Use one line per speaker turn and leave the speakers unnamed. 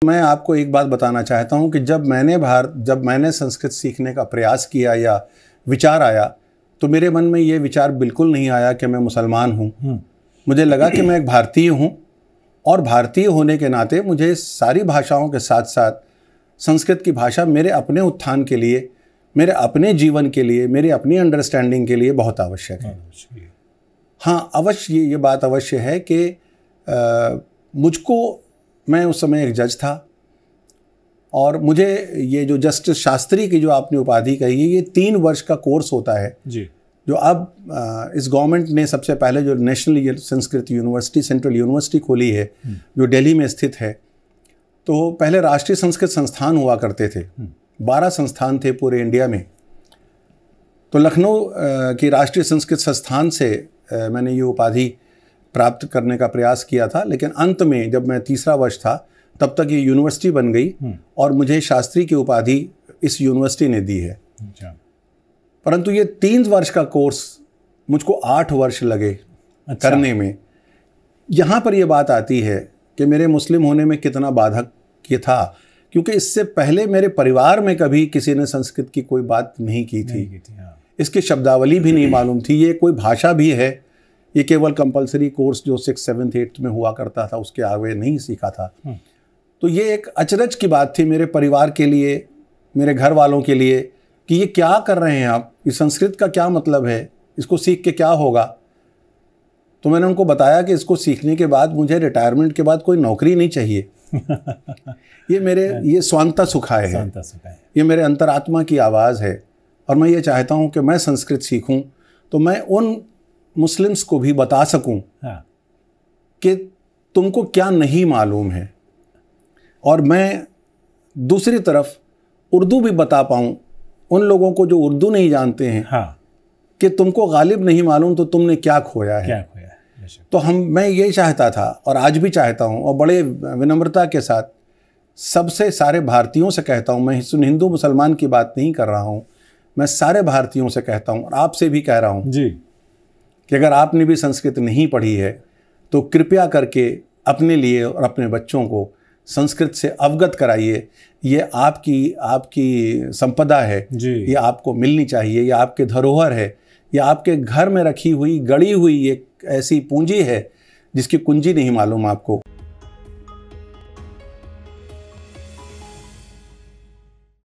मैं आपको एक बात बताना चाहता हूं कि जब मैंने संस्कृत सीखने का प्रयास किया या विचार आया, तो मेरे मन में ये विचार बिल्कुल नहीं आया कि मैं मुसलमान हूं। मुझे लगा कि मैं एक भारतीय हूं और भारतीय होने के नाते मुझे सारी भाषाओं के साथ साथ संस्कृत की भाषा मेरे अपने उत्थान के लिए, मेरे अपने जीवन के लिए, मेरी अपनी अंडरस्टैंडिंग के लिए बहुत आवश्यक है। हाँ, अवश्य ये बात अवश्य है कि मुझको, मैं उस समय एक जज था और मुझे ये जो जस्टिस शास्त्री की जो आपने उपाधि कही है, ये 3 वर्ष का कोर्स होता है जी। जो अब इस गवर्नमेंट ने सबसे पहले जो national Sanskrit university, central university खोली है जो दिल्ली में स्थित है, तो पहले राष्ट्रीय संस्कृत संस्थान हुआ करते थे। 12 संस्थान थे पूरे इंडिया में। तो लखनऊ की राष्ट्रीय संस्कृत संस्थान से मैंने ये उपाधि प्राप्त करने का प्रयास किया था, लेकिन अंत में जब मैं तीसरा वर्ष था तब तक ये यूनिवर्सिटी बन गई और मुझे शास्त्री की उपाधि इस यूनिवर्सिटी ने दी है। परंतु ये 3 वर्ष का कोर्स मुझको 8 वर्ष लगे करने में। यहाँ पर ये बात आती है कि मेरे मुस्लिम होने में कितना बाधक ये था, क्योंकि इससे पहले मेरे परिवार में कभी किसी ने संस्कृत की कोई बात नहीं की थी। इसकी शब्दावली भी नहीं मालूम थी, ये कोई भाषा भी है, ये केवल कंपलसरी कोर्स जो 6th, 7th, 8th में हुआ करता था उसके आगे नहीं सीखा था। तो ये एक अचरज की बात थी मेरे परिवार के लिए, मेरे घर वालों के लिए, कि ये क्या कर रहे हैं आप, इस संस्कृत का क्या मतलब है, इसको सीख के क्या होगा। तो मैंने उनको बताया कि इसको सीखने के बाद मुझे रिटायरमेंट के बाद कोई नौकरी नहीं चाहिए। ये स्वांता सुखाय है, ये मेरे अंतरात्मा की आवाज़ है और मैं ये चाहता हूँ कि मैं संस्कृत सीखूँ तो मैं उन मुस्लिम्स को भी बता सकूं कि तुमको क्या नहीं मालूम है, और मैं दूसरी तरफ उर्दू भी बता पाऊं उन लोगों को जो उर्दू नहीं जानते हैं कि तुमको गालिब नहीं मालूम तो तुमने क्या खोया है। तो मैं ये चाहता था और आज भी चाहता हूं और बड़े विनम्रता के साथ सबसे सारे भारतीयों से कहता हूं, मैं हिंदू मुसलमान की बात नहीं कर रहा हूं, मैं सारे भारतीयों से कहता हूं और आपसे भी कह रहा हूं जी कि अगर आपने भी संस्कृत नहीं पढ़ी है तो कृपया करके अपने लिए और अपने बच्चों को संस्कृत से अवगत कराइए। ये आपकी संपदा है, ये आपको मिलनी चाहिए, ये आपके धरोहर है, ये आपके घर में रखी हुई गड़ी हुई एक ऐसी पूंजी है जिसकी कुंजी नहीं मालूम आपको।